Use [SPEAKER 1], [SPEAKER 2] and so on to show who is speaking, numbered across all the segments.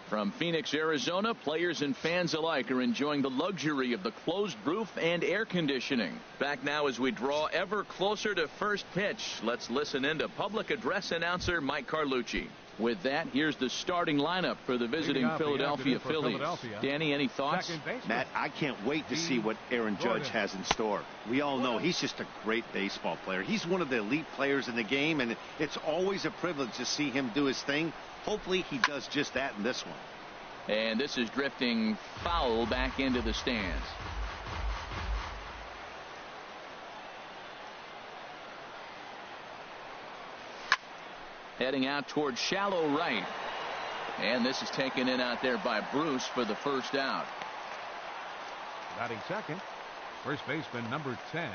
[SPEAKER 1] From Phoenix, Arizona, players and fans alike are enjoying the luxury of the closed roof and air conditioning. Back now as we draw ever closer to first pitch. Let's listen in to public address announcer Mike Carlucci. With that, here's the starting lineup for the visiting Philadelphia Phillies. Danny, any thoughts?
[SPEAKER 2] Matt, I can't wait to see what Aaron Judge has in store. We all know he's just a great baseball player. He's one of the elite players in the game, and it's always a privilege to see him do his thing. Hopefully he does just that in this one.
[SPEAKER 1] And this is drifting foul back into the stands. Heading out towards shallow right. And this is taken in out there by Bruce for the first out.
[SPEAKER 3] Batting second, first baseman number 10,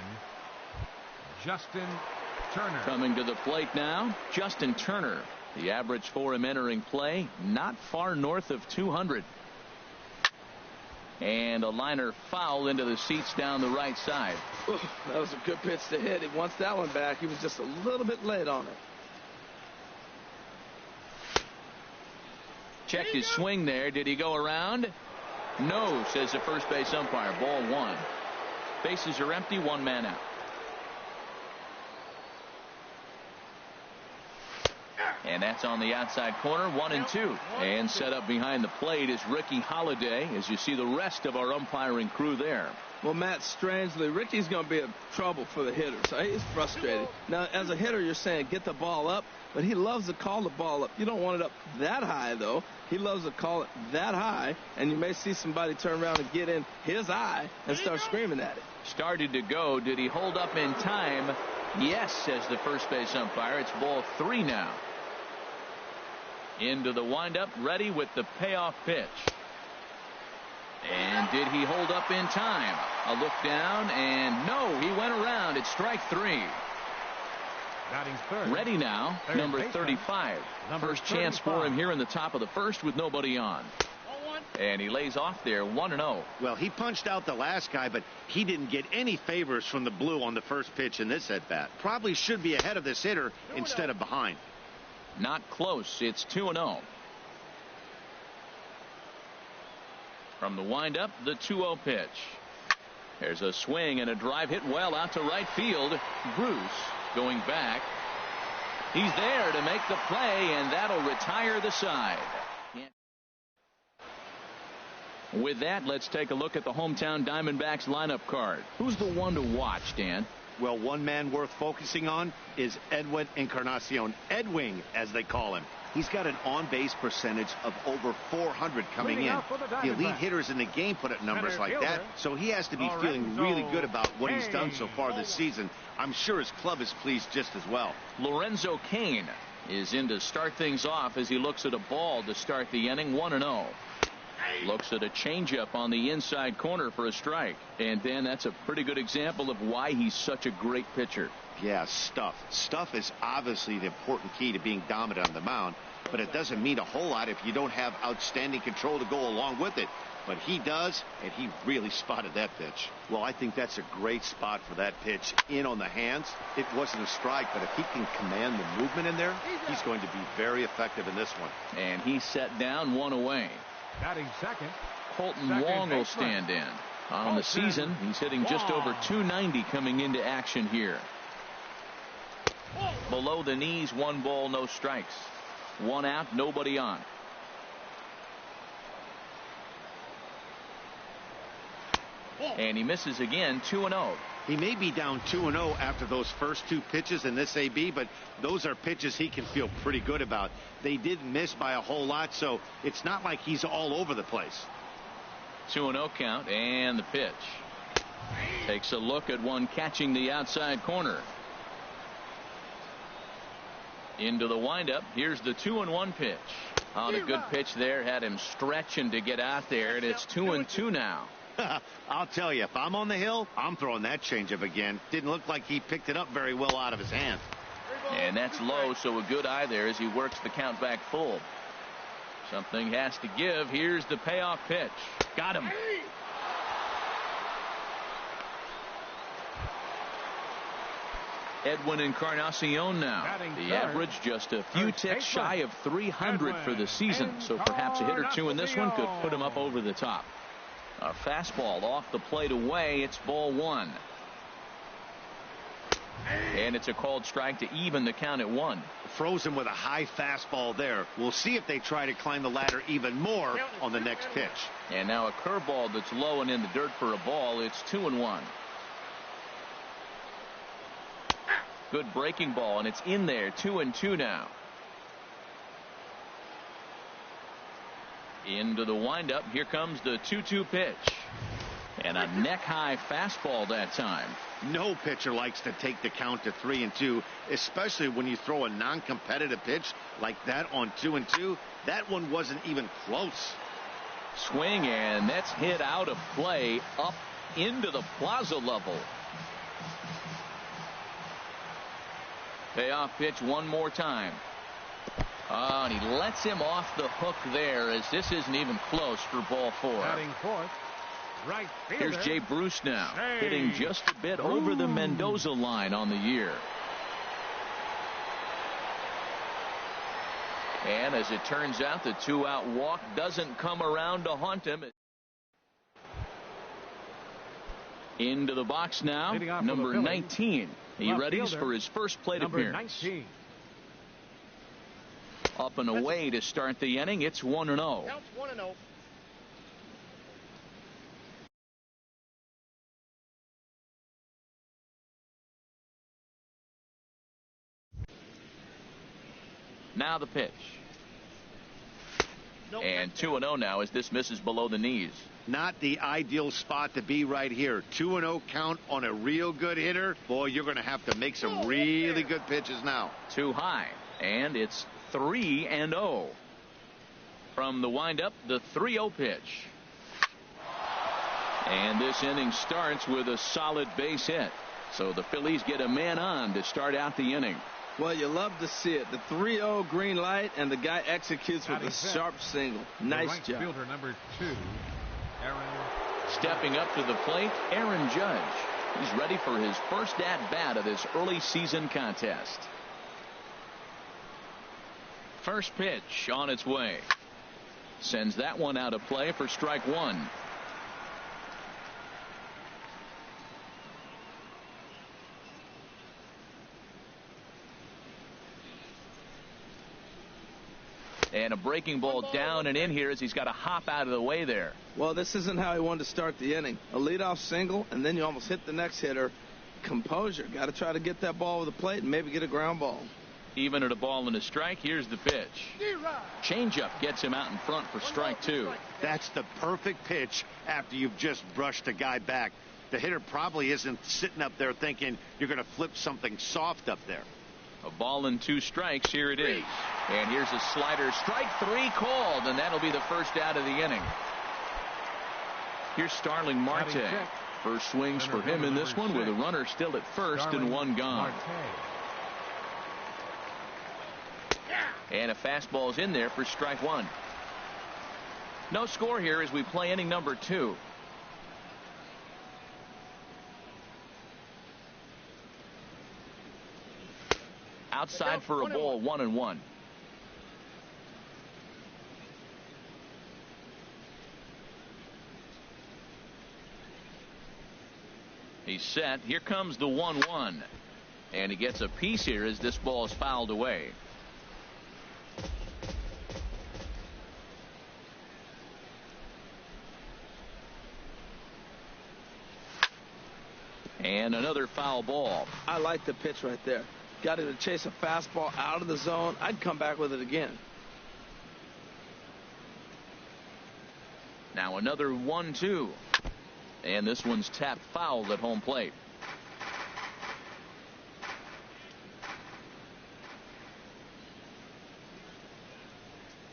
[SPEAKER 3] Justin Turner.
[SPEAKER 1] Coming to the plate now, Justin Turner. The average for him entering play, not far north of 200. And a liner foul into the seats down the right side.
[SPEAKER 4] Ooh, that was a good pitch to hit. He wants that one back. He was just a little bit late on it.
[SPEAKER 1] Checked his swing there. Did he go around? No, says the first base umpire. Ball one. Bases are empty, one man out. And that's on the outside corner, 1-2. And set up behind the plate is Ricky Holiday, as you see the rest of our umpiring crew there.
[SPEAKER 4] Well, Matt, strangely, Ricky's going to be in trouble for the hitters. He's frustrated. Now, as a hitter, you're saying get the ball up, but he loves to call the ball up. You don't want it up that high, though. He loves to call it that high, and you may see somebody turn around and get in his eye and start screaming at it.
[SPEAKER 1] Started to go. Did he hold up in time? Yes, says the first base umpire. It's ball three now. Into the windup, ready with the payoff pitch. And did he hold up in time? A look down, and no, he went around. It's strike three.
[SPEAKER 3] Batting third.
[SPEAKER 1] Ready now, number 35. First chance for him here in the top of the first with nobody on. And he lays off there, 1-0.
[SPEAKER 2] Well, he punched out the last guy, but he didn't get any favors from the blue on the first pitch in this at-bat. Probably should be ahead of this hitter instead of behind.
[SPEAKER 1] Not close. It's 2-0. From the windup, the 2-0 pitch. There's a swing and a drive hit well out to right field. Bruce going back. He's there to make the play, and that'll retire the side. With that, let's take a look at the hometown Diamondbacks lineup card. Who's the one to watch, Dan?
[SPEAKER 2] Well, one man worth focusing on is Edwin Encarnacion. Edwing, as they call him. He's got an on-base percentage of over 400 coming in. The elite hitters in the game put up numbers like that, so he has to be feeling really good about what he's done so far this season. I'm sure his club is pleased just as well.
[SPEAKER 1] Lorenzo Cain is in to start things off as he looks at a ball to start the inning, 1-0. Looks at a changeup on the inside corner for a strike. And Dan, that's a pretty good example of why he's such a great pitcher.
[SPEAKER 2] Yeah, stuff. Stuff is obviously the important key to being dominant on the mound, but it doesn't mean a whole lot if you don't have outstanding control to go along with it. But he does, and he really spotted that pitch. Well, I think that's a great spot for that pitch in on the hands. It wasn't a strike, but if he can command the movement in there, he's going to be very effective in this one.
[SPEAKER 1] And he's set down, one away.
[SPEAKER 3] Batting second,
[SPEAKER 1] Colton Wong will stand in. On the season, he's hitting just over 290 coming into action here. Below the knees, 1 ball, no strikes. 1 out, nobody on. And he misses again, 2-0.
[SPEAKER 2] He may be down 2-0 after those first 2 pitches in this AB, but those are pitches he can feel pretty good about. They didn't miss by a whole lot, so it's not like he's all over the place.
[SPEAKER 1] 2-0 count, and the pitch. Takes a look at one catching the outside corner. Into the windup. Here's the 2-1 pitch. On a good pitch there, had him stretching to get out there, and it's 2-2 now.
[SPEAKER 2] I'll tell you, if I'm on the hill, I'm throwing that changeup again. Didn't look like he picked it up very well out of his hand.
[SPEAKER 1] And that's low, so a good eye there as he works the count back full. Something has to give. Here's the payoff pitch. Got him. Edwin Encarnacion now. The average just a few ticks shy of 300 for the season. So perhaps a hit or two in this one could put him up over the top. A fastball off the plate away. It's ball one. And it's a called strike to even the count at one.
[SPEAKER 2] Frozen with a high fastball there. We'll see if they try to climb the ladder even more on the next pitch.
[SPEAKER 1] And now a curveball that's low and in the dirt for a ball. It's 2-1. Good breaking ball, and it's in there. 2-2 now. Into the windup. Here comes the 2-2 pitch. And a neck-high fastball that time.
[SPEAKER 2] No pitcher likes to take the count to 3-2, especially when you throw a non-competitive pitch like that on 2-2. That one wasn't even close.
[SPEAKER 1] Swing, and that's hit out of play up into the plaza level. Payoff pitch one more time. Oh, and he lets him off the hook there, as this isn't even close for ball four.
[SPEAKER 3] Batting fourth, right fielder.
[SPEAKER 1] Here's Jay Bruce now, hitting just a bit over the Mendoza line on the year. And as it turns out, the two-out walk doesn't come around to haunt him. Into the box now, number 19. He readies for his first plate appearance.
[SPEAKER 3] 19.
[SPEAKER 1] Up and away to start the inning. It's 1-0.
[SPEAKER 5] Counts 1-0.
[SPEAKER 1] Now the pitch. And 2-0 now as this misses below the knees.
[SPEAKER 2] Not the ideal spot to be right here. 2-0 count on a real good hitter. Boy, you're going to have to make some really good pitches now.
[SPEAKER 1] Too high. And it's 3-0. From the windup, the 3-0 pitch. And this inning starts with a solid base hit. So the Phillies get a man on to start out the inning.
[SPEAKER 4] Well, you love to see it. The 3-0 green light, and the guy executes with a sharp single. Nice job.
[SPEAKER 3] Fielder number 2, Aaron.
[SPEAKER 1] Stepping up to the plate, Aaron Judge. He's ready for his first at-bat of this early season contest. First pitch on its way. Sends that one out of play for strike one. And a breaking ball down and in here as he's got to hop out of the way there.
[SPEAKER 4] Well, this isn't how he wanted to start the inning. A leadoff single, and then you almost hit the next hitter. Composure. Got to try to get that ball over the plate and maybe get a ground ball.
[SPEAKER 1] Even at a ball and a strike, here's the pitch. Changeup gets him out in front for strike two.
[SPEAKER 2] That's the perfect pitch after you've just brushed a guy back. The hitter probably isn't sitting up there thinking you're going to flip something soft up there.
[SPEAKER 1] A ball and 2 strikes. Here it is. And here's a slider. Strike 3 called, and that'll be the first out of the inning. Here's Starling Marte. First swings for him in this one with a runner still at first and one gone. And a fastball's in there for strike one. No score here as we play inning number 2. Outside for a ball, 1-1. He's set. Here comes the 1-1. And he gets a piece here as this ball is fouled away. And another foul ball.
[SPEAKER 4] I like the pitch right there. Got him to chase a fastball out of the zone. I'd come back with it again.
[SPEAKER 1] Now another 1-2. And this one's tapped foul at home plate.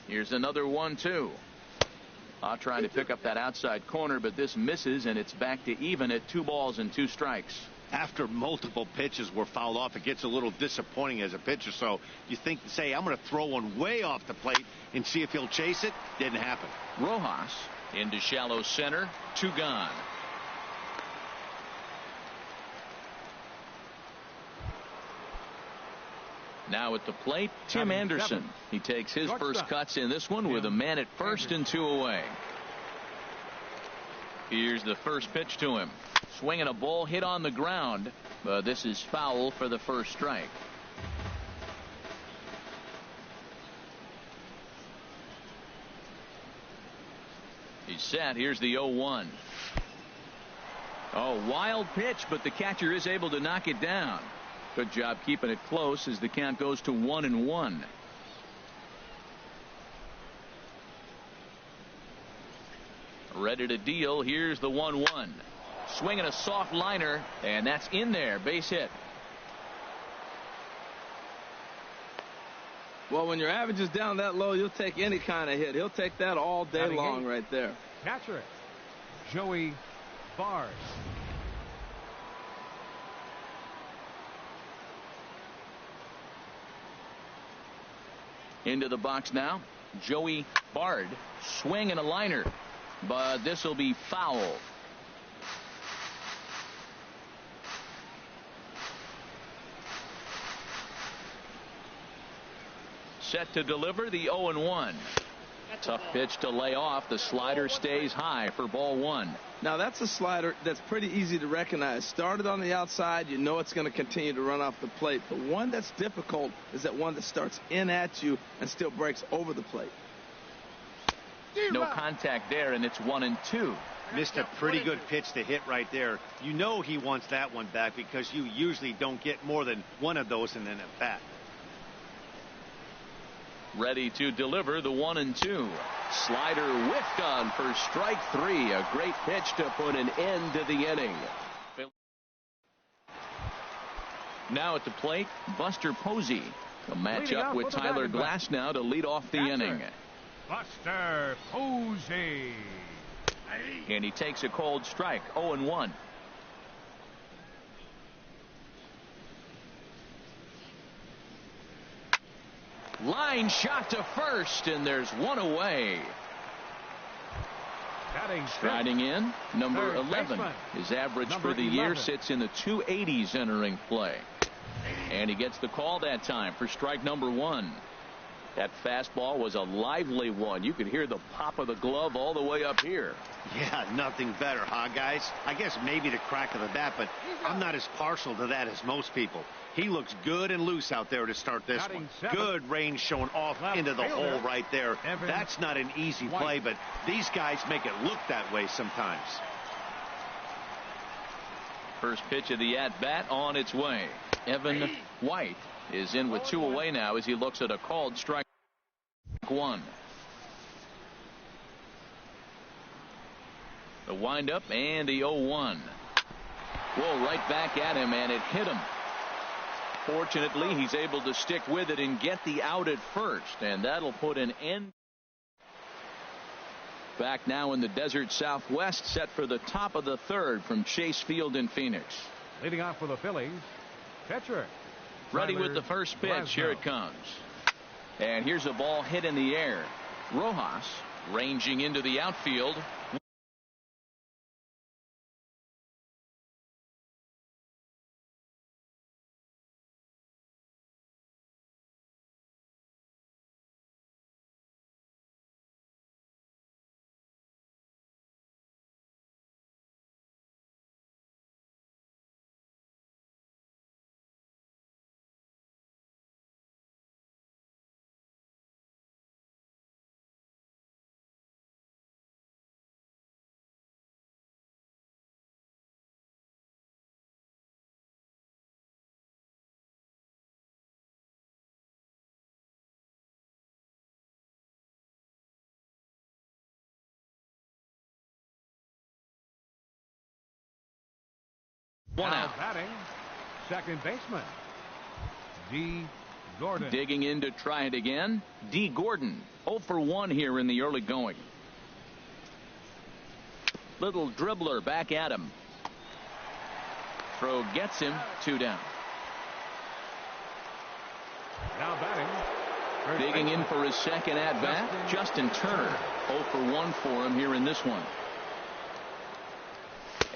[SPEAKER 1] Here's another 1-2. Trying to pick up that outside corner, but this misses, and it's back to even at 2 balls and 2 strikes.
[SPEAKER 2] After multiple pitches were fouled off, it gets a little disappointing as a pitcher. So you think, say, I'm going to throw one way off the plate and see if he'll chase it. Didn't happen.
[SPEAKER 1] Rojas into shallow center. 2 gone. Now at the plate, Tim Anderson. He takes his first cuts in this one with a man at first and 2 away. Here's the first pitch to him. Swinging a ball hit on the ground, but this is foul for the first strike. He's set. Here's the 0-1. Oh, wild pitch, but the catcher is able to knock it down. Good job keeping it close as the count goes to 1-1. Ready to deal. Here's the 1-1. Swinging a soft liner, and that's in there. Base hit.
[SPEAKER 4] Well, when your average is down that low, you'll take any kind of hit. He'll take that all day long right there.
[SPEAKER 3] Catcher, Joey Bars.
[SPEAKER 1] Into the box now, Joey Bard. Swing and a liner, but this will be foul. Set to deliver the 0-1. Tough pitch to lay off. The slider stays high for ball 1.
[SPEAKER 4] Now that's a slider that's pretty easy to recognize. Started on the outside, you know it's going to continue to run off the plate. The one that's difficult is that one that starts in at you and still breaks over the plate.
[SPEAKER 1] No contact there, and it's 1-2.
[SPEAKER 2] Missed a pretty good pitch to hit right there. You know he wants that one back because you usually don't get more than one of those in an at bat.
[SPEAKER 1] Ready to deliver the 1-2. Slider whiffed on for strike 3. A great pitch to put an end to the inning. Now at the plate, Buster Posey. A matchup with Tyler Glass now to lead off the inning.
[SPEAKER 3] Buster Posey.
[SPEAKER 1] And he takes a cold strike. 0-1. Line shot to first, and there's one away. Striding in, number 11. His average for the year sits in the 280s entering play. And he gets the call that time for strike number 1. That fastball was a lively one. You could hear the pop of the glove all the way up here.
[SPEAKER 2] Yeah, nothing better, huh, guys? I guess maybe the crack of the bat, but I'm not as partial to that as most people. He looks good and loose out there to start this one. Good range showing off into the hole right there. That's not an easy play, but these guys make it look that way sometimes.
[SPEAKER 1] First pitch of the at-bat on its way. Evan White is in with 2 away now as he looks at a called strike 1. The windup and the 0-1. Whoa, right back at him, and it hit him. Fortunately, he's able to stick with it and get the out at first, and that'll put an end. Back now in the desert Southwest, set for the top of the 3rd from Chase Field in Phoenix.
[SPEAKER 3] Leading off for the Phillies, catcher.
[SPEAKER 1] Ready with the first pitch. Here it comes. And here's a ball hit in the air. Rojas ranging into the outfield. One out.
[SPEAKER 3] Batting, second baseman, D. Gordon.
[SPEAKER 1] Digging in to try it again. D. Gordon. 0 for 1 here in the early going. Little dribbler back at him. Throw gets him. 2 down.
[SPEAKER 3] Now batting.
[SPEAKER 1] Digging in for his second at bat. Justin Turner. 0 for 1 for him here in this one.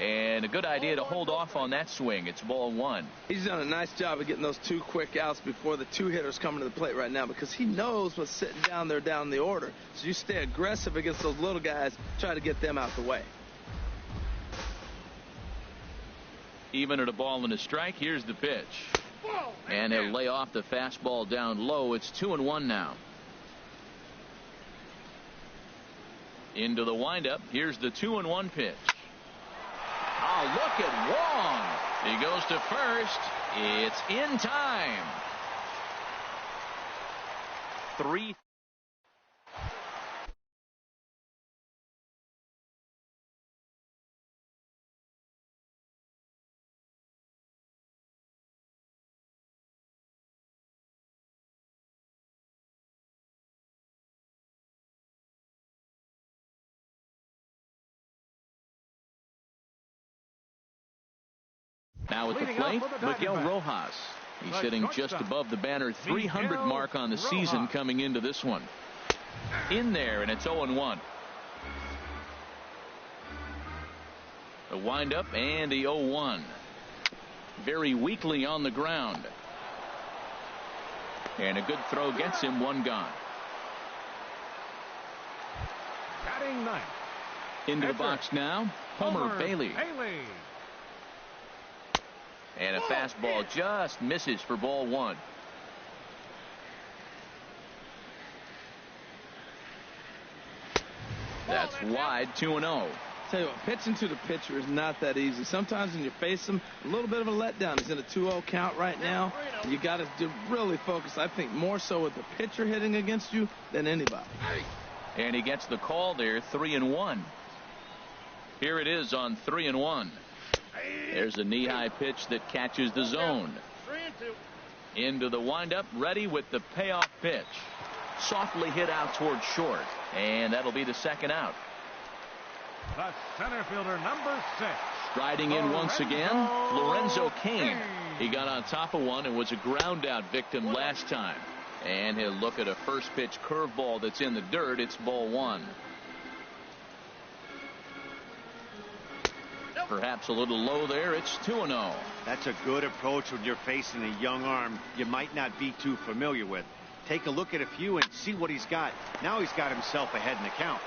[SPEAKER 1] And a good idea to hold off on that swing. It's ball one.
[SPEAKER 4] He's done a nice job of getting those two quick outs before the two hitters coming to the plate right now, because he knows what's sitting down there down the order. So you stay aggressive against those little guys, try to get them out the way.
[SPEAKER 1] Even at a ball and a strike, here's the pitch. And he'll lay off the fastball down low. It's 2-1 now. Into the windup. Here's the 2-1 pitch. Oh, look at Wong. He goes to first. It's in time. 3. Now at the plate, Miguel Rojas. He's hitting just above the banner 300 mark on the season coming into this one. In there, and it's 0-1. The windup and the 0-1. Very weakly on the ground. And a good throw gets him one gone.
[SPEAKER 3] Batting ninth.
[SPEAKER 1] Into the box now, Homer Bailey. And a fastball just misses for ball one. That's wide, 2-0.
[SPEAKER 4] Tell you what, pitching to the pitcher is not that easy. Sometimes when you face him, a little bit of a letdown. He's in a 2-0 count right now. You got to really focus, I think, more so with the pitcher hitting against you than anybody.
[SPEAKER 1] And he gets the call there, 3-1. Here it is on 3-1. There's a knee-high pitch that catches the zone. Into the windup, ready with the payoff pitch. Softly hit out toward short, and that'll be the second out.
[SPEAKER 3] The center fielder, number 6.
[SPEAKER 1] Striding in once again, Lorenzo Cain. He got on top of one and was a ground out victim last time. And he'll look at a first pitch curveball that's in the dirt. It's ball one. Perhaps a little low there. It's 2-0.
[SPEAKER 2] That's a good approach when you're facing a young arm you might not be too familiar with. Take a look at a few and see what he's got. Now he's got himself ahead in the count.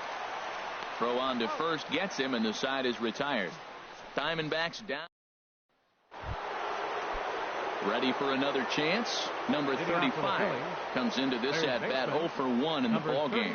[SPEAKER 1] Throw on to first gets him, and the side is retired. Diamondbacks down. Ready for another chance. Number 35 comes into this at bat 0 for 1 in the ball game.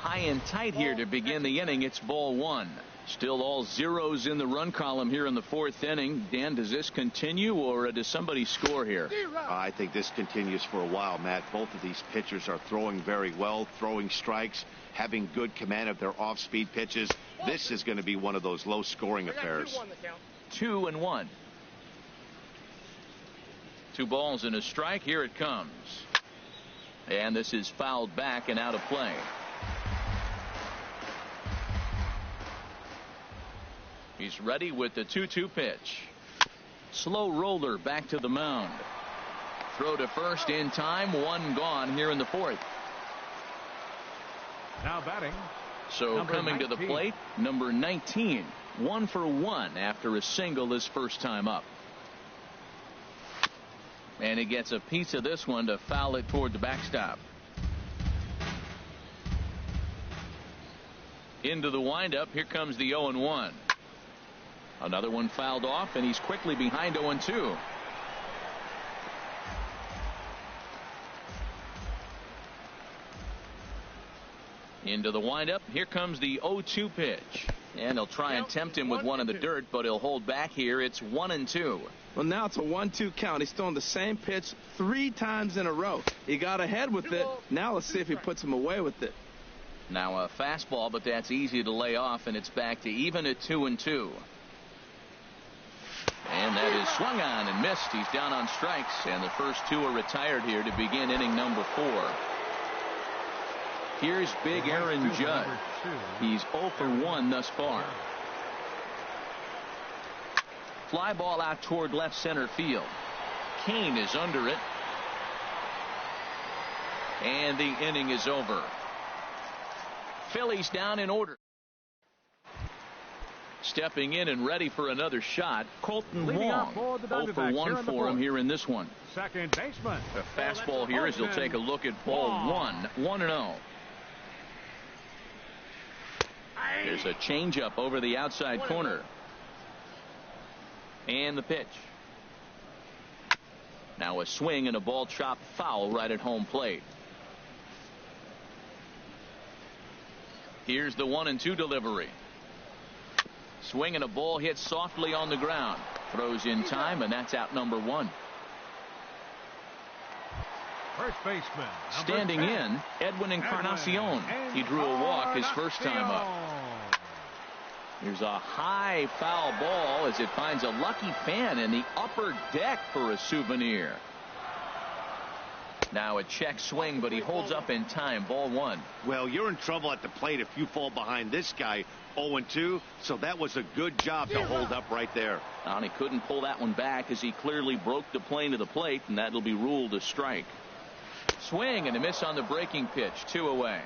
[SPEAKER 1] High and tight here to begin the inning. It's ball one. Still all zeros in the run column here in the fourth inning. Dan, does this continue, or does somebody score here?
[SPEAKER 2] I think this continues for a while, Matt. Both of these pitchers are throwing very well, throwing strikes, having good command of their off-speed pitches. This is going to be one of those low-scoring affairs.
[SPEAKER 1] 2-1. 2 balls and a strike. Here it comes. And this is fouled back and out of play. He's ready with the 2-2 pitch. Slow roller back to the mound. Throw to first in time. One gone here in the fourth.
[SPEAKER 3] Now batting.
[SPEAKER 1] So coming to the plate, number 19. 1 for 1 after a single his first time up. And he gets a piece of this one to foul it toward the backstop. Into the windup. Here comes the 0-1. Another one fouled off, and he's quickly behind 0-2. Into the windup. Here comes the 0-2 pitch. And he'll try and tempt him with one in the dirt, but he'll hold back here. It's 1-2.
[SPEAKER 4] Well, now it's a 1-2 count. He's throwing the same pitch 3 times in a row. He got ahead with it. Now let's see if he puts him away with it.
[SPEAKER 1] Now a fastball, but that's easy to lay off, and it's back to even at 2-2. And that is swung on and missed. He's down on strikes, and the first 2 are retired here to begin inning number 4. Here's big Aaron Judd. He's 0 for 1 thus far. Fly ball out toward left center field. Cain is under it. And the inning is over. Phillies down in order. Stepping in and ready for another shot, Colton
[SPEAKER 3] Leading
[SPEAKER 1] Wong.
[SPEAKER 3] off for the
[SPEAKER 1] 0 for
[SPEAKER 3] Dbacks
[SPEAKER 1] 1 for him here in this one.
[SPEAKER 3] Second baseman.
[SPEAKER 1] A fastball here as he'll take a look at ball one. 1-0. There's a changeup over the outside corner. And the pitch. Now a swing and a ball chopped foul right at home plate. Here's the 1-2 delivery. Swing and a ball hit softly on the ground. Throws in time, and that's out number 1.
[SPEAKER 3] First baseman.
[SPEAKER 1] Standing in, Edwin Encarnacion. He drew a walk his first time up. Here's a high foul ball as it finds a lucky fan in the upper deck for a souvenir. Now a check swing, but he holds up in time. Ball 1.
[SPEAKER 2] Well, you're in trouble at the plate if you fall behind this guy. 0-2, so that was a good job to hold up right there.
[SPEAKER 1] And he couldn't pull that one back as he clearly broke the plane of the plate, and that'll be ruled a strike. Swing and a miss on the breaking pitch. 2 away.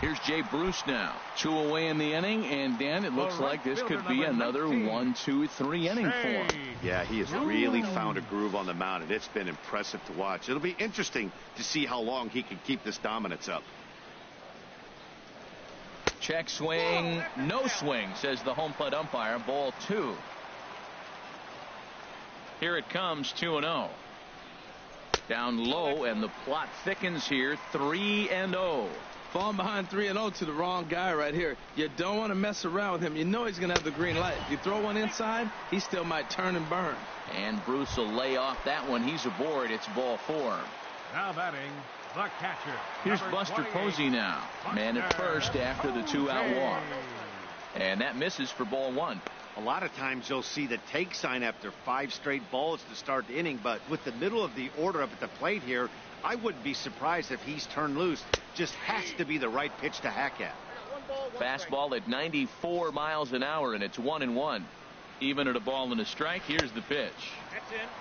[SPEAKER 1] Here's Jay Bruce now. 2 away in the inning, and Dan, it looks like this could be another 1, 2, 3 inning for him.
[SPEAKER 2] Yeah, he has really found a groove on the mound, and it's been impressive to watch. It'll be interesting to see how long he can keep this dominance up.
[SPEAKER 1] Check swing, no swing, says the home plate umpire. Ball 2. Here it comes, 2-0. Down low, and the plot thickens here. 3-0.
[SPEAKER 4] Falling behind 3-0 to the wrong guy right here. You don't want to mess around with him. You know he's going to have the green light. If you throw one inside, he still might turn and burn.
[SPEAKER 1] And Bruce will lay off that one. He's aboard. It's ball 4.
[SPEAKER 3] Now batting, the catcher.
[SPEAKER 1] Here's Buster Posey now. Man at first after the 2-out walk. And that misses for ball 1.
[SPEAKER 2] A lot of times you'll see the take sign after 5 straight balls to start the inning, but with the middle of the order up at the plate here, I wouldn't be surprised if he's turned loose. Just has to be the right pitch to hack at.
[SPEAKER 1] Fastball at 94 miles an hour, and it's 1-1. Even at a ball and a strike. Here's the pitch.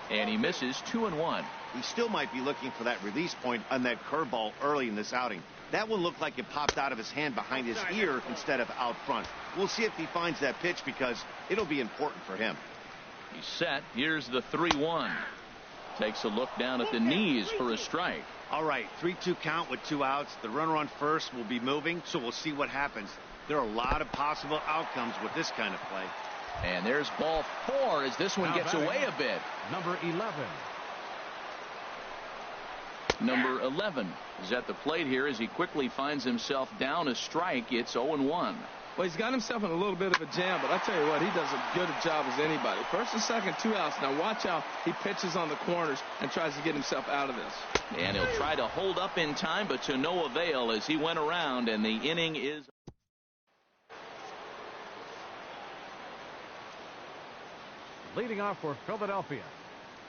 [SPEAKER 1] And he misses. 2-1.
[SPEAKER 2] He still might be looking for that release point on that curveball early in this outing. That one looked like it popped out of his hand behind his ear instead of out front. We'll see if he finds that pitch because it'll be important for him.
[SPEAKER 1] He's set. Here's the 3-1. Takes a look down at the knees for a strike.
[SPEAKER 2] All right, 3-2 count with 2 outs. The runner on first will be moving, so we'll see what happens. There are a lot of possible outcomes with this kind of play.
[SPEAKER 1] And there's ball 4 as this one gets away a bit.
[SPEAKER 3] Number 11.
[SPEAKER 1] Number 11 is at the plate here as he quickly finds himself down a strike. It's 0-1.
[SPEAKER 4] Well, he's got himself in a little bit of a jam, but I tell you what, he does a good job as anybody. First and second, 2 outs. Now watch how he pitches on the corners and tries to get himself out of this.
[SPEAKER 1] And he'll try to hold up in time, but to no avail as he went around, and the inning is.
[SPEAKER 3] Leading off for Philadelphia.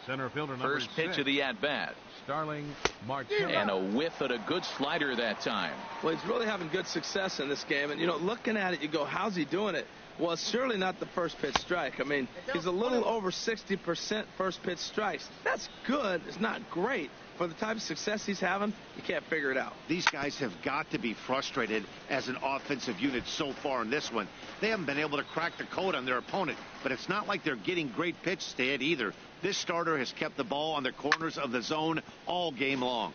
[SPEAKER 3] Center fielder number
[SPEAKER 1] First pitch
[SPEAKER 3] 6.
[SPEAKER 1] of the at-bat.
[SPEAKER 3] Starling Marte.
[SPEAKER 1] And a whiff at a good slider that time.
[SPEAKER 4] Well, he's really having good success in this game. And, you know, looking at it, you go, how's he doing it? Well, it's surely not the first pitch strike. I mean, he's a little over 60% first pitch strikes. That's good. It's not great. For the type of success he's having, you can't figure it out.
[SPEAKER 2] These guys have got to be frustrated as an offensive unit so far in this one. They haven't been able to crack the code on their opponent, but it's not like they're getting great pitches to hit either. This starter has kept the ball on the corners of the zone all game long.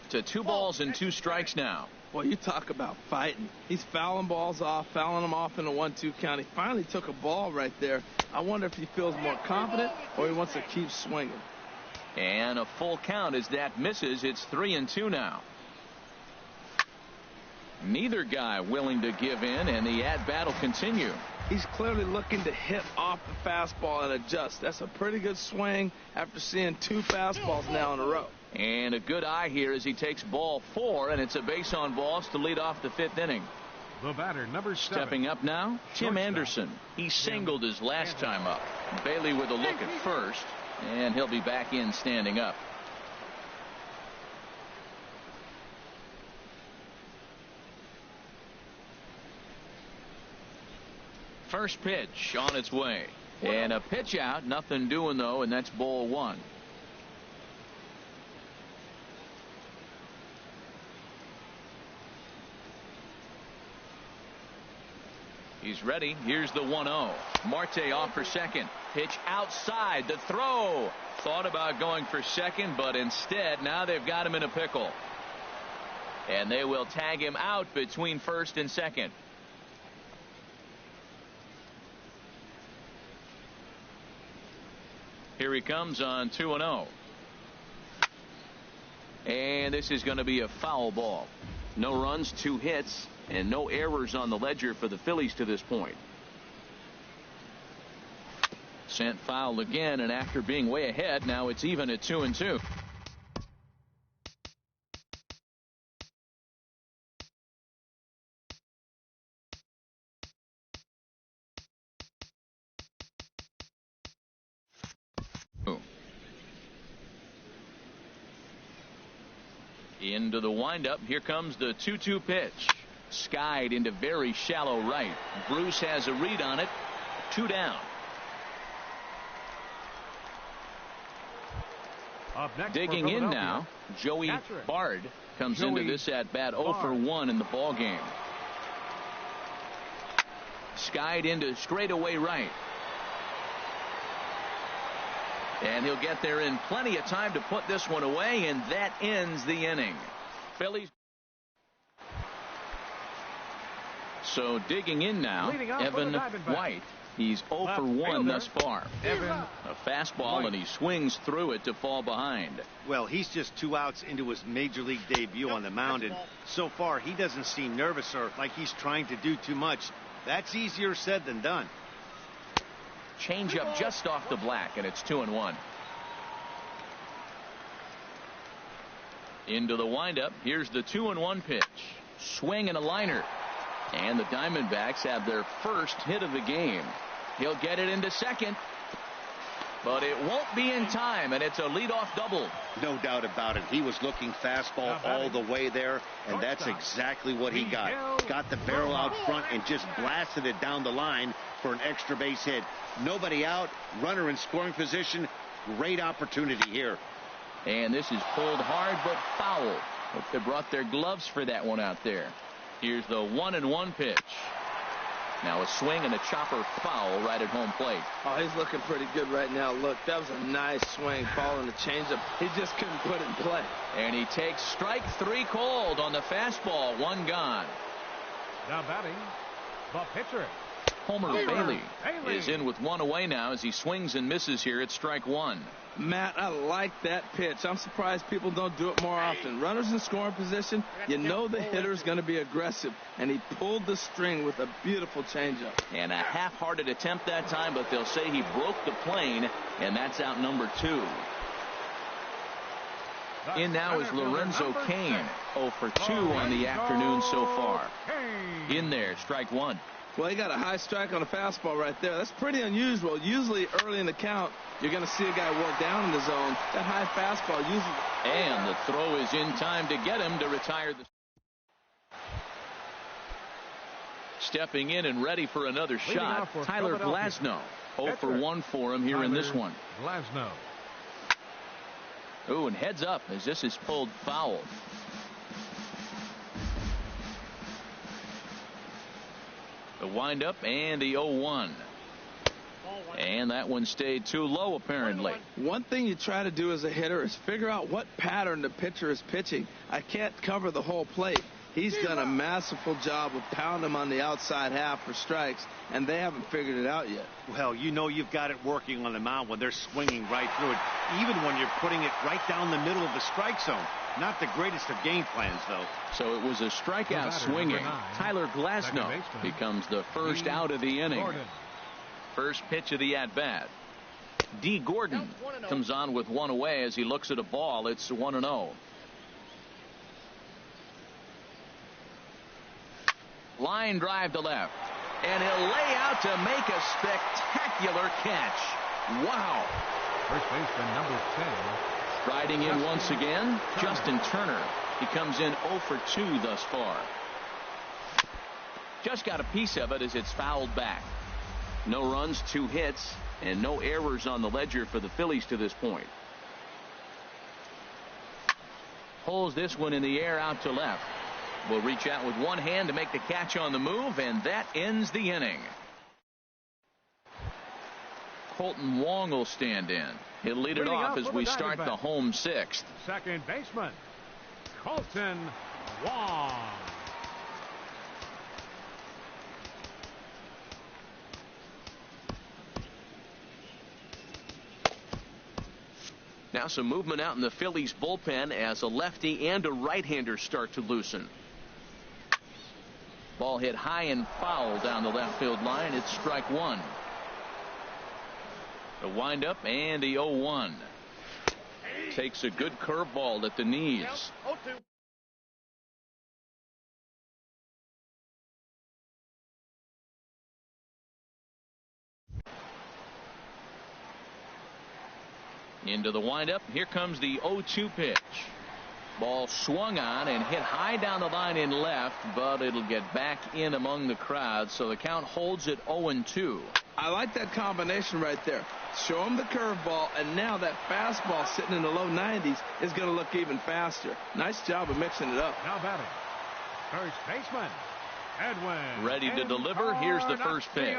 [SPEAKER 1] To 2 balls and 2 strikes now.
[SPEAKER 4] Well, you talk about fighting. He's fouling balls off, fouling them off in a 1-2 count. He finally took a ball right there. I wonder if he feels more confident or he wants to keep swinging.
[SPEAKER 1] And a full count as that misses. It's 3-2 now. Neither guy willing to give in, and the at-bat will continue.
[SPEAKER 4] He's clearly looking to hit off the fastball and adjust. That's a pretty good swing after seeing 2 fastballs now in a row.
[SPEAKER 1] And a good eye here as he takes ball 4, and it's a base on balls to lead off the 5th inning.
[SPEAKER 3] The batter, number 7.
[SPEAKER 1] Stepping up now, Tim Anderson. He singled his last time up. Bailey with a look at first, and he'll be back in standing up. First pitch on its way. And a pitch out, nothing doing though, and that's ball 1. He's ready. Here's the 1-0. Marte off for second. Pitch outside. The throw. Thought about going for second, but instead now they've got him in a pickle. And they will tag him out between first and second. Here he comes on 2-0. And this is going to be a foul ball. No runs, 2 hits, and no errors on the ledger for the Phillies to this point. Sent foul again, and after being way ahead, now it's even at 2-2. Into the windup. Here comes the 2-2 pitch. Skied into very shallow right. Bruce has a read on it. 2 down. Digging in now, Joey Bard comes into this at bat 0 for 1 in the ball game. Skied into straightaway right. And he'll get there in plenty of time to put this one away, and that ends the inning. Phillies. So digging in now, Evan White. He's 0 for 1 thus far. A fastball, and he swings through it to fall behind.
[SPEAKER 2] Well, he's just 2 outs into his major league debut on the mound, and so far he doesn't seem nervous or like he's trying to do too much. That's easier said than done.
[SPEAKER 1] Changeup just off the black, and it's 2-1. Into the windup. Here's the 2-1 pitch. Swing and a liner. And the Diamondbacks have their first hit of the game. He'll get it into second, but it won't be in time, and it's a leadoff double.
[SPEAKER 2] No doubt about it. He was looking fastball all the way there, and that's exactly what he got. Got the barrel out front and just blasted it down the line for an extra base hit. Nobody out, runner in scoring position. Great opportunity here.
[SPEAKER 1] And this is pulled hard but foul. Hope they brought their gloves for that one out there. Here's the 1-1 pitch. Now a swing and a chopper foul right at home plate.
[SPEAKER 4] Oh, he's looking pretty good right now. Look, that was a nice swing following the changeup. He just couldn't put it in play.
[SPEAKER 1] And he takes strike 3 called on the fastball. 1 gone.
[SPEAKER 3] Now batting, the pitcher.
[SPEAKER 1] Homer Bailey is in with 1 away now as he swings and misses here at strike 1.
[SPEAKER 4] Matt, I like that pitch. I'm surprised people don't do it more often. Runners in scoring position, you know the hitter's going to be aggressive, and he pulled the string with a beautiful changeup.
[SPEAKER 1] And a half-hearted attempt that time, but they'll say he broke the plane, and that's out number 2. In now is Lorenzo Cain, 0 for 2 on the afternoon so far. In there, strike 1.
[SPEAKER 4] Well, he got a high strike on a fastball right there. That's pretty unusual. Usually early in the count, you're going to see a guy work down in the zone. That high fastball usually.
[SPEAKER 1] And the throw is in time to get him to retire the. Stepping in and ready for another shot, Tyler Glasnow. 0 for 1 for him here in this one.
[SPEAKER 3] Glasnow.
[SPEAKER 1] Ooh, and heads up as this is pulled foul. The windup and the 0-1. And that one stayed too low apparently.
[SPEAKER 4] One thing you try to do as a hitter is figure out what pattern the pitcher is pitching. I can't cover the whole plate. He's done a masterful job of pounding him on the outside half for strikes, and they haven't figured it out yet.
[SPEAKER 2] Well, you know you've got it working on the mound when they're swinging right through it, even when you're putting it right down the middle of the strike zone. Not the greatest of game plans, though.
[SPEAKER 1] So it was a strikeout swinging. Tyler Glasnow becomes the first out of the inning. First pitch of the at-bat. D. Gordon comes on with 1 away as he looks at a ball. It's 1-0. Line drive to left. And he'll lay out to make a spectacular catch. Wow.
[SPEAKER 3] First baseman number 10.
[SPEAKER 1] Striding in once again, Justin Turner. He comes in 0 for 2 thus far. Just got a piece of it as it's fouled back. No runs, 2 hits, and no errors on the ledger for the Phillies to this point. Pulls this one in the air out to left. will reach out with one hand to make the catch on the move, and that ends the inning. Colton Wong will stand in. He'll lead it off as we start the home sixth.
[SPEAKER 3] Second baseman, Colton Wong.
[SPEAKER 1] Now some movement out in the Phillies bullpen as a lefty and a right-hander start to loosen. Ball hit high and foul down the left field line. It's strike one. The windup and the 0-1. Takes a good curveball at the knees. Into the windup. Here comes the 0-2 pitch. Ball swung on and hit high down the line in left, but it'll get back in among the crowd, so the count holds at 0-2.
[SPEAKER 4] I like that combination right there. Show him the curveball, and now that fastball sitting in the low 90s is going to look even faster. Nice job of mixing it up.
[SPEAKER 3] Now batting, first baseman, Edwin.
[SPEAKER 1] Ready to deliver. Here's the first pitch.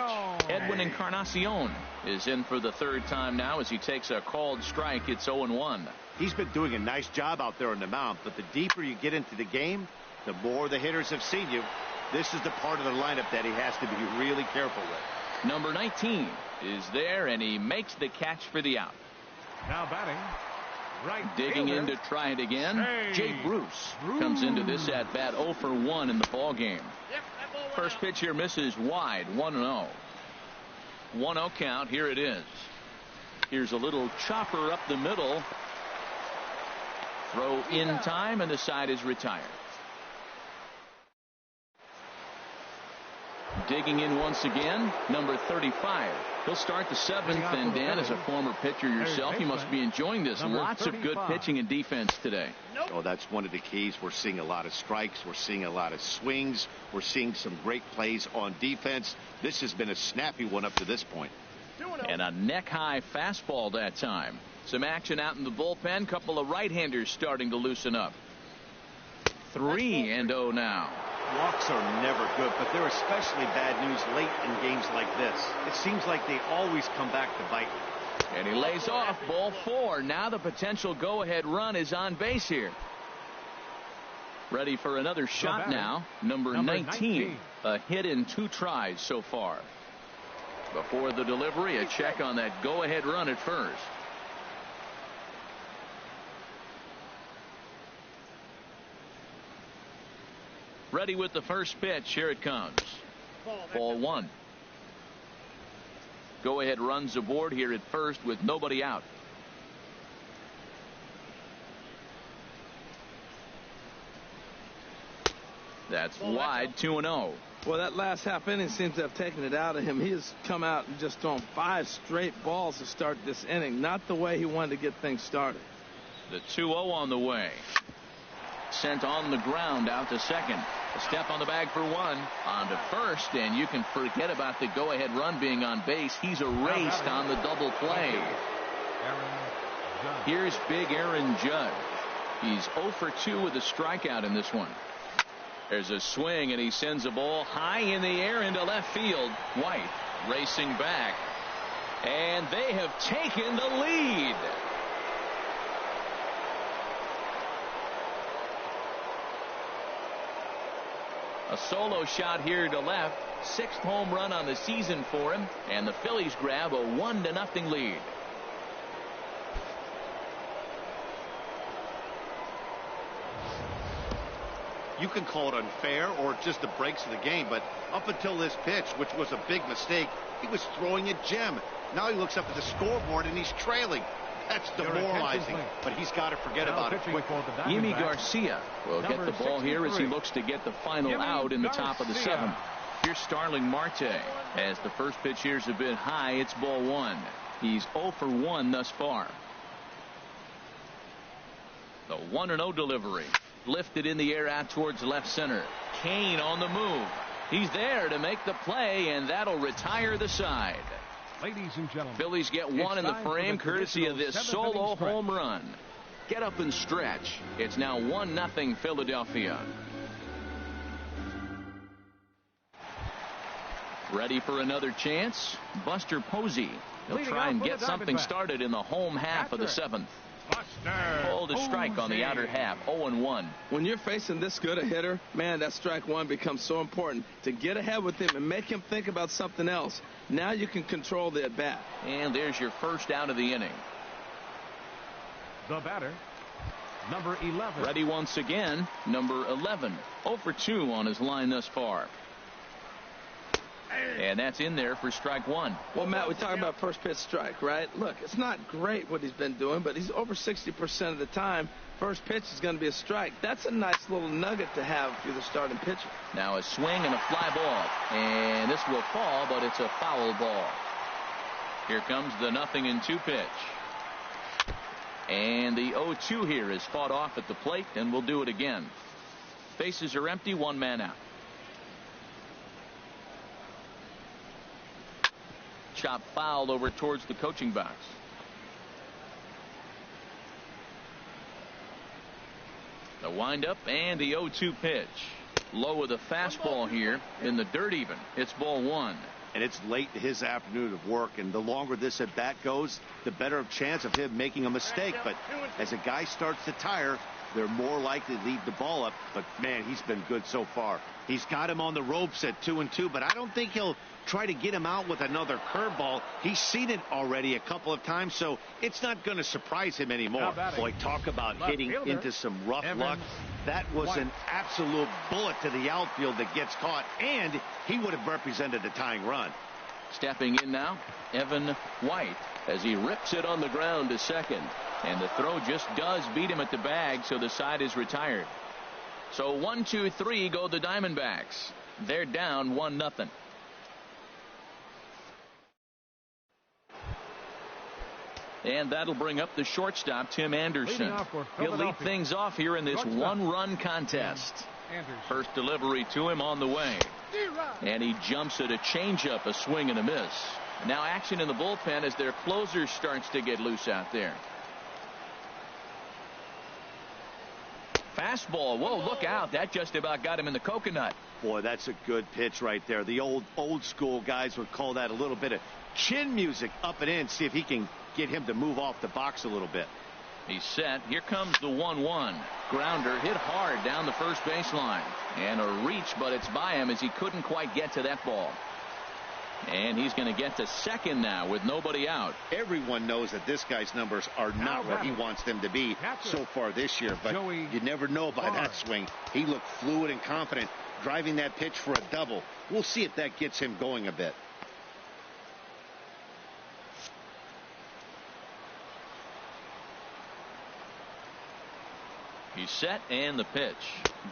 [SPEAKER 1] Edwin Encarnacion is in for the third time now as he takes a called strike. It's 0-1.
[SPEAKER 2] He's been doing a nice job out there on the mound, but the deeper you get into the game, the more the hitters have seen you. This is the part of the lineup that he has to be really careful with.
[SPEAKER 1] Number 19 is there, and he makes the catch for the out.
[SPEAKER 3] Now batting, right
[SPEAKER 1] digging
[SPEAKER 3] fielder,
[SPEAKER 1] in to try it again. Jake Bruce comes into this at bat 0 for 1 in the ball game. First pitch here misses wide. 1-0. 1-0 count. Here it is. Here's a little chopper up the middle. Throw in time, and the side is retired. Digging in once again, number 35. He'll start the seventh, and Dan, as a former pitcher yourself, you must be enjoying this. Lots of good pitching and defense today.
[SPEAKER 2] Oh, that's one of the keys. We're seeing a lot of strikes. We're seeing a lot of swings. We're seeing some great plays on defense. This has been a snappy one up to this point.
[SPEAKER 1] And a neck-high fastball that time. Some action out in the bullpen. Couple of right-handers starting to loosen up. 3-0 now.
[SPEAKER 2] Walks are never good, but they're especially bad news late in games like this. It seems like they always come back to bite.
[SPEAKER 1] And he lays off. Ball 4. Now the potential go-ahead run is on base here. Ready for another shot now. Number 19. A hit in 2 tries so far. Before the delivery, a check on that go-ahead run at first. Ready with the first pitch. Here it comes. Ball 1. Go ahead runs aboard here at first with nobody out. That's wide. 2-0.
[SPEAKER 4] Well, that last half inning seems to have taken it out of him. He has come out and just thrown 5 straight balls to start this inning. Not the way he wanted to get things started.
[SPEAKER 1] The 2-0 on the way. Sent on the ground out to second. A step on the bag for 1. On to first, and you can forget about the go-ahead run being on base. He's erased on the double play. Here's big Aaron Judge. He's 0 for 2 with a strikeout in this one. There's a swing, and he sends a ball high in the air into left field. White racing back, and they have taken the lead. A solo shot here to left. 6th home run on the season for him, and the Phillies grab a 1-0 lead.
[SPEAKER 2] You can call it unfair or just the breaks of the game, but up until this pitch, which was a big mistake, he was throwing a gem. Now he looks up at the scoreboard and he's trailing. That's demoralizing, but he's got to forget about it quickly.
[SPEAKER 1] Yimi Garcia will get the ball here as he looks to get the final out in the top of the 7th. Here's Starling Marte. As the first pitch here's a bit high, it's ball 1. He's 0 for 1 thus far. The 1-0 delivery. Lifted in the air out towards left center. Kane on the move. He's there to make the play, and that'll retire the side.
[SPEAKER 3] Ladies and gentlemen,
[SPEAKER 1] Phillies get 1 in the frame courtesy of this solo home run. Get up and stretch. It's now 1-0 Philadelphia. Ready for another chance? Buster Posey. He'll try and get something started in the home half of the seventh. Pulled a strike on the outer half. 0-1.
[SPEAKER 4] When you're facing this good a hitter, man, that strike one becomes so important to get ahead with him and make him think about something else. Now you can control the at bat.
[SPEAKER 1] And there's your first out of the inning.
[SPEAKER 3] The batter, number 11.
[SPEAKER 1] Ready once again, number 11. 0 for 2 on his line thus far. And that's in there for strike one.
[SPEAKER 4] Well, Matt, we talk about first pitch strike, right? Look, it's not great what he's been doing, but he's over 60% of the time. First pitch is going to be a strike. That's a nice little nugget to have if you're the starting pitcher.
[SPEAKER 1] Now a swing and a fly ball. And this will fall, but it's a foul ball. Here comes the 0-2 pitch. And the 0-2 here is fought off at the plate, and we'll do it again. Bases are empty, one man out. Chop fouled over towards the coaching box. The windup and the 0-2 pitch. Low with a fastball here in the dirt even. It's ball one.
[SPEAKER 2] And it's late in his afternoon of work, and the longer this at bat goes, the better of chance of him making a mistake. But as a guy starts to tire, they're more likely to leave the ball up. But man, he's been good so far. He's got him on the ropes at 2-2, but I don't think he'll try to get him out with another curveball. He's seen it already a couple of times, so it's not going to surprise him anymore. Boy, talk about hitting into some rough luck. That was an absolute bullet to the outfield that gets caught, and he would have represented a tying run.
[SPEAKER 1] Stepping in now, Evan White, as he rips it on the ground to second. And the throw just does beat him at the bag, so the side is retired. So 1, 2, 3 go the Diamondbacks. They're down 1-0. And that'll bring up the shortstop, Tim Anderson. He'll lead things off here in this one-run contest. First delivery to him on the way. And he jumps at a changeup, a swing and a miss. Now action in the bullpen as their closer starts to get loose out there. Fastball. Whoa, look out. That just about got him in the coconut.
[SPEAKER 2] Boy, that's a good pitch right there. The old school guys would call that a little bit of chin music up and in. See if he can get him to move off the box a little bit.
[SPEAKER 1] He's set. Here comes the 1-1. Grounder hit hard down the first baseline. And a reach, but it's by him as he couldn't quite get to that ball. And he's going to get to second now with nobody out.
[SPEAKER 2] Everyone knows that this guy's numbers are not where he wants them to be so far this year, but you never know by that swing. He looked fluid and confident driving that pitch for a double. We'll see if that gets him going a bit.
[SPEAKER 1] He's set, and the pitch.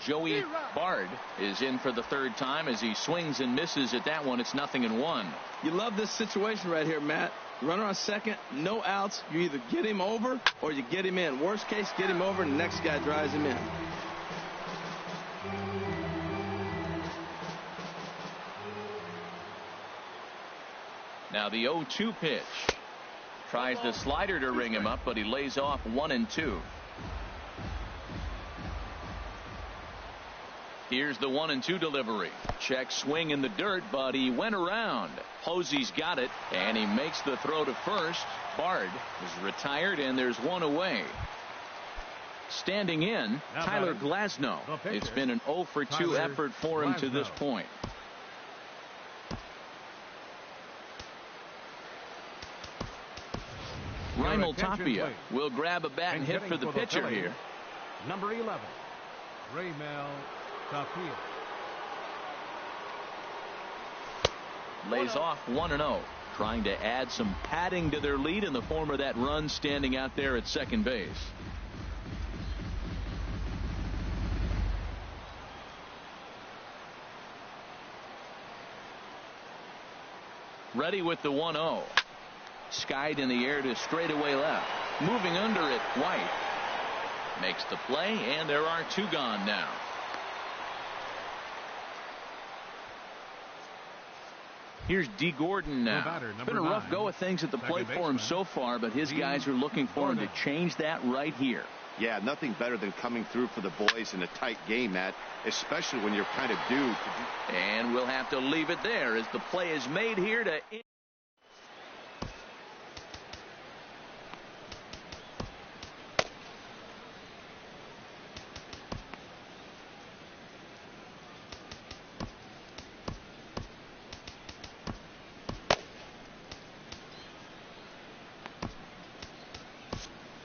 [SPEAKER 1] Joey Bard is in for the third time as he swings and misses at that one. It's 0-1.
[SPEAKER 4] You love this situation right here, Matt. Runner on second, no outs. You either get him over or you get him in. Worst case, get him over and the next guy drives him in.
[SPEAKER 1] Now the 0-2 pitch. Tries the slider to ring him up, but he lays off 1-2. Here's the 1-2 delivery. Check swing in the dirt, but he went around. Posey's got it, and he makes the throw to first. Bard is retired, and there's one away. Standing in, Tyler Glasnow. It's been an 0 for 2 effort for him to this point. Raimel Tapia will grab a bat and hit for the pitcher here.
[SPEAKER 3] Number 11, Raimel Tapia.
[SPEAKER 1] Lays off 1-0, trying to add some padding to their lead in the form of that run standing out there at second base. Ready with the 1-0. Skied in the air to straightaway left. Moving under it, White makes the play, and there are two gone now. Here's D. Gordon now. It's been a rough go of things at the plate for him so far, but his guys are looking for him to change that right here.
[SPEAKER 2] Yeah, nothing better than coming through for the boys in a tight game, Matt, especially when you're kind of due.
[SPEAKER 1] And we'll have to leave it there as the play is made here to.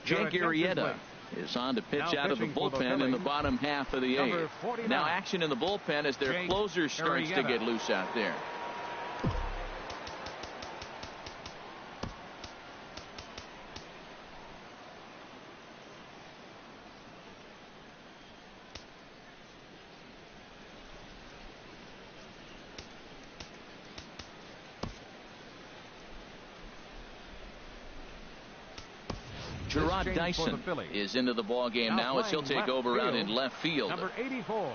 [SPEAKER 1] Jake Arrieta is on to pitch out of the bullpen in the bottom half of the eighth. Now action in the bullpen as their closer starts to get loose out there. Gerard Dyson is into the ball game now as he'll take over out in left field.
[SPEAKER 3] Number 84,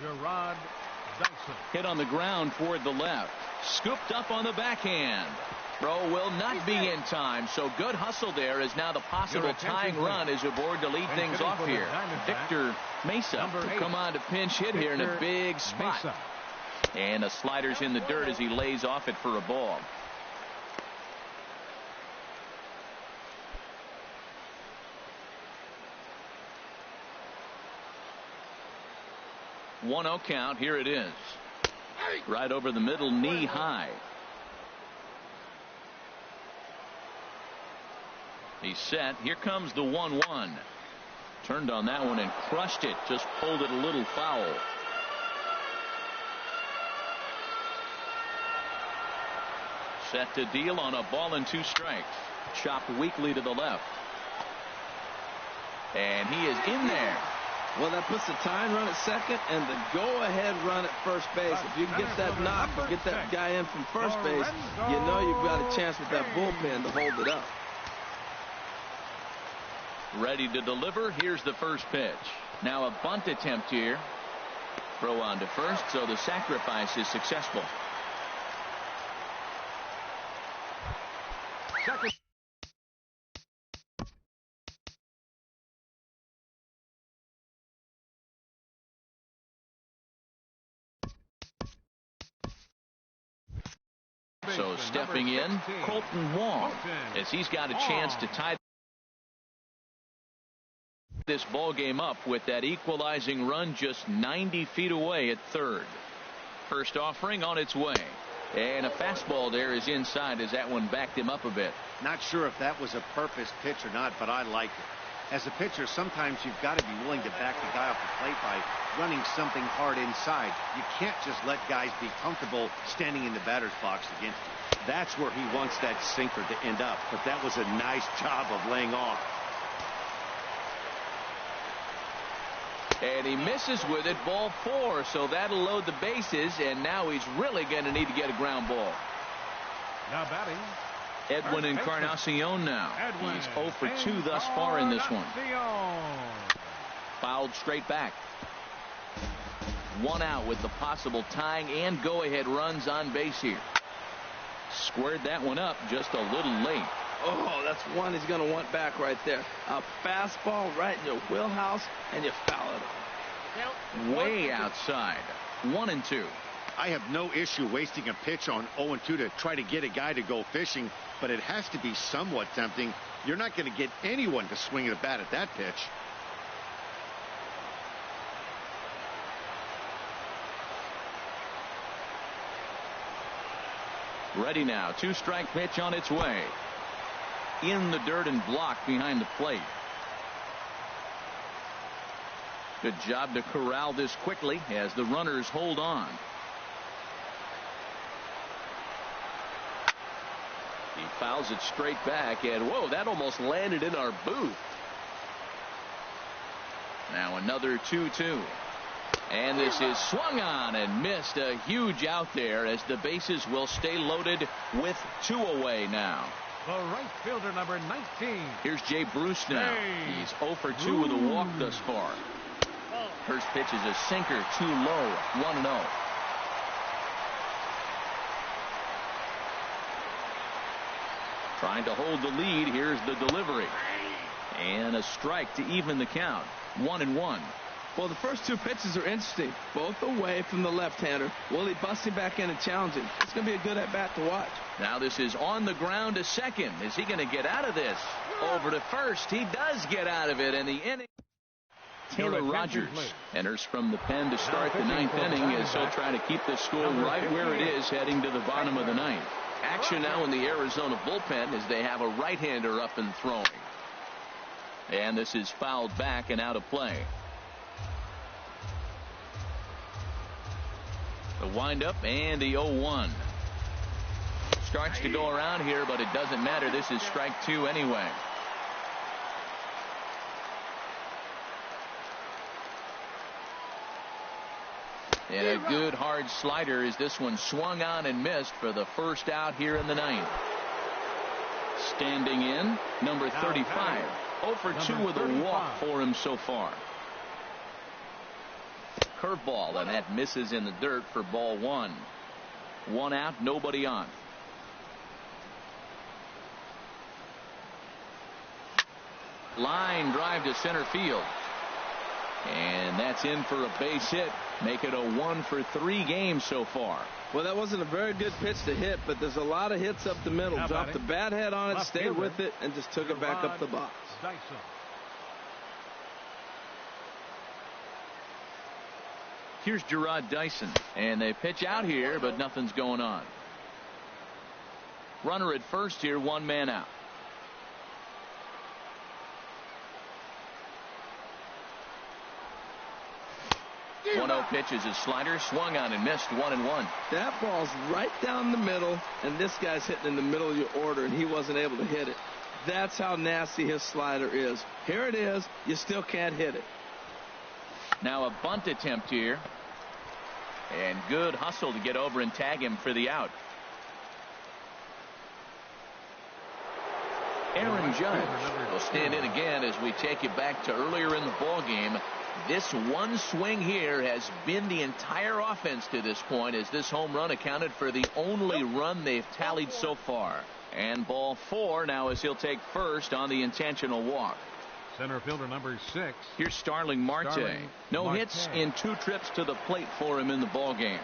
[SPEAKER 3] Gerard Dyson.
[SPEAKER 1] Hit on the ground toward the left. Scooped up on the backhand. Throw will not be in time, so good hustle there as now the possible tying run is aboard to lead things off here. Victor Mesa will come on to pinch hit here in a big spot. And a slider's in the dirt as he lays off it for a ball. 1-0 count. Here it is. Right over the middle, knee high. He's set. Here comes the 1-1. Turned on that one and crushed it. Just pulled it a little foul. Set to deal on a ball and 2 strikes. Chopped weakly to the left. And he is in there.
[SPEAKER 4] Well, that puts the tying run at second and the go-ahead run at first base. If you can get that knock or get that guy in from first base, you know you've got a chance with that bullpen to hold it up.
[SPEAKER 1] Ready to deliver. Here's the first pitch. Now a bunt attempt here. Throw on to first, so the sacrifice is successful.
[SPEAKER 3] Second.
[SPEAKER 1] So stepping in, Colton Wong, as he's got a chance to tie this ball game up with that equalizing run just 90 feet away at third. First offering on its way. And a fastball there is inside as that one backed him up a bit.
[SPEAKER 2] Not sure if that was a purpose pitch or not, but I like it. As a pitcher, sometimes you've got to be willing to back the guy off the plate by running something hard inside. You can't just let guys be comfortable standing in the batter's box against you. That's where he wants that sinker to end up. But that was a nice job of laying off.
[SPEAKER 1] And he misses with it, ball 4, so that'll load the bases, and now he's really going to need to get a ground ball.
[SPEAKER 3] Now batting,
[SPEAKER 1] Edwin Encarnacion now. He's 0 for 2 thus far in this one. Fouled straight back. 1 out with the possible tying and go-ahead runs on base here. Squared that one up just a little late.
[SPEAKER 4] Oh, that's one he's going to want back right there. A fastball right in your wheelhouse, and you foul it.
[SPEAKER 1] Way outside. 1-2.
[SPEAKER 2] I have no issue wasting a pitch on 0-2 to try to get a guy to go fishing, but it has to be somewhat tempting. You're not going to get anyone to swing the bat at that pitch.
[SPEAKER 1] Ready now. 2-strike pitch on its way. In the dirt and blocked behind the plate. Good job to corral this quickly as the runners hold on. He fouls it straight back, and whoa, that almost landed in our booth. Now another 2-2. And this is swung on and missed. A huge out there as the bases will stay loaded with 2 away now.
[SPEAKER 3] The right fielder, number 19.
[SPEAKER 1] Here's Jay Bruce now. He's 0 for 2 with a walk thus far. First pitch is a sinker, too low. 1-0. Trying to hold the lead. Here's the delivery. And a strike to even the count. 1-1.
[SPEAKER 4] Well, the first two pitches are interesting, both away from the left-hander. Willie busting back in and challenging. It's going to be a good at-bat to watch.
[SPEAKER 1] Now this is on the ground to second. Is he going to get out of this? Over to first. He does get out of it, and the inning. Taylor Rogers enters from the pen to start the ninth inning as he'll try to keep the score right where it is heading to the bottom of the ninth. Action now in the Arizona bullpen as they have a right-hander up and throwing. And this is fouled back and out of play. The windup and the 0-1. Starts to go around here, but it doesn't matter. This is strike two anyway. And a good hard slider as this one swung on and missed for the first out here in the ninth. Standing in, number 35. 0 for 2 with a walk for him so far. Curveball, and that misses in the dirt for ball one. One out, nobody on. Line drive to center field. And that's in for a base hit. Make it a 1 for 3 game so far.
[SPEAKER 4] Well, that wasn't a very good pitch to hit, but there's a lot of hits up the middle. Dropped the bat head on it, stayed with it, and just took it back up the box.
[SPEAKER 1] Here's Gerard Dyson, and they pitch out here, but nothing's going on. Runner at first here, one man out. Pitch is a slider, swung on and missed. 1-1.
[SPEAKER 4] That ball's right down the middle, and this guy's hitting in the middle of your order, and he wasn't able to hit it. That's how nasty his slider is. Here it is. You still can't hit it.
[SPEAKER 1] Now a bunt attempt here. And good hustle to get over and tag him for the out. Aaron Judge will stand in again as we take you back to earlier in the ball game. This one swing here has been the entire offense to this point, as this home run accounted for the only run they've tallied so far. And ball 4 now as he'll take first on the intentional walk.
[SPEAKER 3] Center fielder number 6.
[SPEAKER 1] Here's Starling Marte. No hits in 2 trips to the plate for him in the ball game.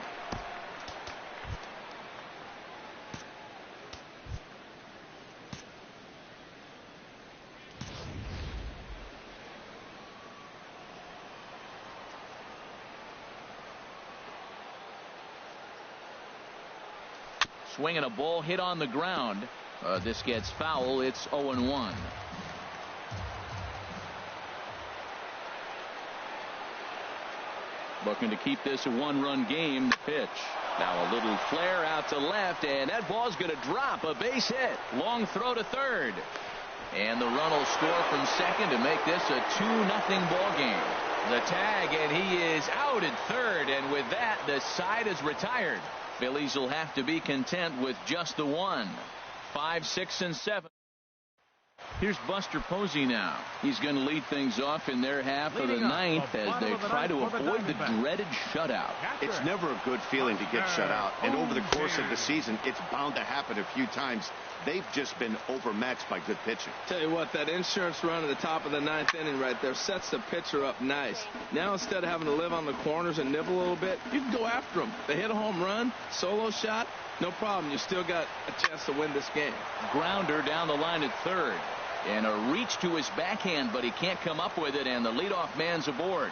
[SPEAKER 1] Swinging a ball hit on the ground. This gets foul. It's 0-1. Looking to keep this a 1-run game. The pitch. Now a little flare out to left, and that ball's going to drop. A base hit. Long throw to third. And the run will score from second to make this a 2-0 ball game. The tag, and he is out at third, and with that, the side is retired. Phillies will have to be content with just the one. 5, 6, and 7. Here's Buster Posey now. He's going to lead things off in their half of the ninth as they try to avoid the dreaded shutout.
[SPEAKER 2] It's never a good feeling to get shut out, and over the course of the season, it's bound to happen a few times. They've just been overmatched by good pitching.
[SPEAKER 4] Tell you what, that insurance run at the top of the ninth inning right there sets the pitcher up nice. Now instead of having to live on the corners and nibble a little bit, you can go after them. They hit a home run, solo shot, no problem. You still got a chance to win this game.
[SPEAKER 1] Grounder down the line at third. And a reach to his backhand, but he can't come up with it, and the leadoff man's aboard.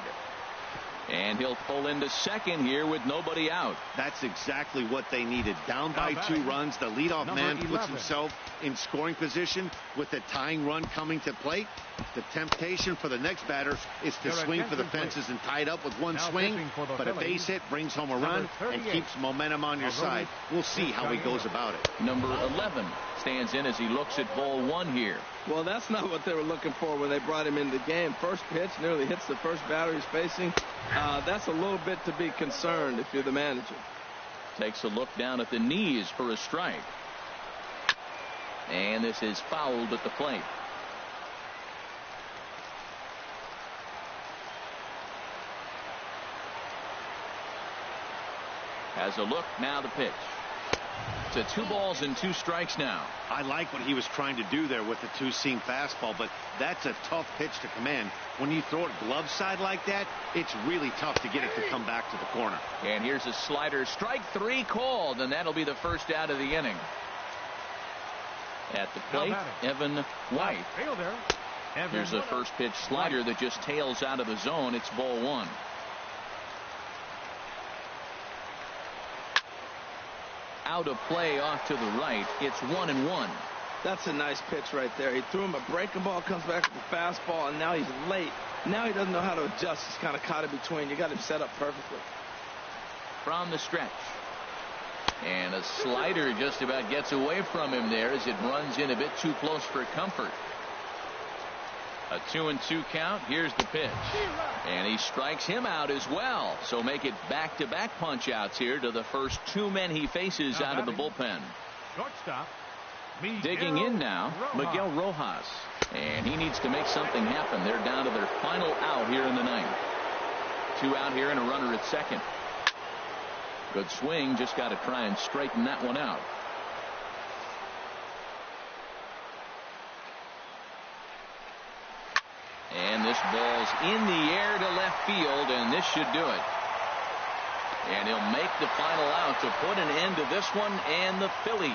[SPEAKER 1] And he'll pull into second here with nobody out.
[SPEAKER 2] That's exactly what they needed. Down by 2 runs, the leadoff man puts himself in scoring position with the tying run coming to plate. The temptation for the next batter is to swing for the fences and tie it up with one swing, but a base hit brings home a run and keeps momentum on your side. We'll see how he goes about it.
[SPEAKER 1] Number 11 stands in as he looks at ball 1 here.
[SPEAKER 4] Well, that's not what they were looking for when they brought him into the game. First pitch nearly hits the first batter he's facing. That's a little bit to be concerned if you're the manager.
[SPEAKER 1] Takes a look down at the knees for a strike. And this is fouled at the plate. Has a look, now the pitch. to 2 balls and 2 strikes now.
[SPEAKER 2] I like what he was trying to do there with the two-seam fastball, but that's a tough pitch to command. When you throw it glove side like that, it's really tough to get it to come back to the corner.
[SPEAKER 1] And here's a slider, strike 3 called, and that'll be the first out of the inning. At the plate, Evan White. Here's a first pitch slider that just tails out of the zone. It's ball 1. Out of play off to the right. It's 1-1.
[SPEAKER 4] That's a nice pitch right there. He threw him a breaking ball, comes back with a fastball, and now he's late. Now he doesn't know how to adjust. He's kind of caught in between. You got him set up perfectly.
[SPEAKER 1] From the stretch. And a slider just about gets away from him there as it runs in a bit too close for comfort. A 2-2 count. Here's the pitch. And he strikes him out as well. So make it back-to-back punch-outs here to the first 2 men he faces out of the bullpen.
[SPEAKER 3] Shortstop.
[SPEAKER 1] Digging in now, Miguel Rojas. And he needs to make something happen. They're down to their final out here in the 9th. 2 out here and a runner at second. Good swing. Just got to try and straighten that one out. And this ball's in the air to left field, and this should do it. And he'll make the final out to put an end to this one, and the Phillies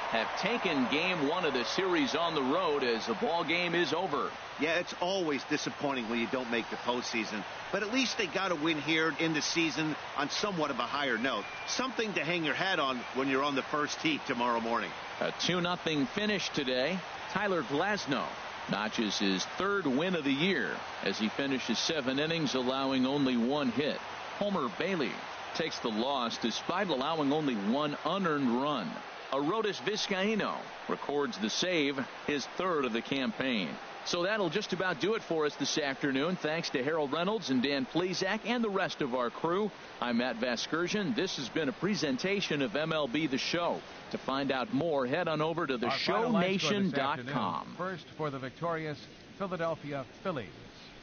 [SPEAKER 1] have taken game 1 of the series on the road as the ball game is over.
[SPEAKER 2] Yeah, it's always disappointing when you don't make the postseason, but at least they got a win here in the season on somewhat of a higher note. Something to hang your hat on when you're on the first tee tomorrow morning.
[SPEAKER 1] A 2-0 finish today. Tyler Glasnow notches his 3rd win of the year as he finishes 7 innings, allowing only 1 hit. Homer Bailey takes the loss despite allowing only 1 unearned run. Arodys Vizcaíno records the save, his 3rd of the campaign. So that'll just about do it for us this afternoon. Thanks to Harold Reynolds and Dan Plesac and the rest of our crew. I'm Matt Vasgersian. This has been a presentation of MLB The Show. To find out more, head on over to theshownation.com.
[SPEAKER 3] First for the victorious Philadelphia Phillies.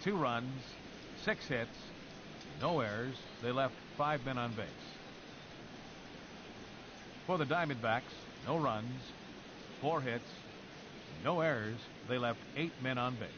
[SPEAKER 3] 2 runs, 6 hits, no errors. They left 5 men on base. For the Diamondbacks, no runs, 4 hits, no errors. They left 8 men on base.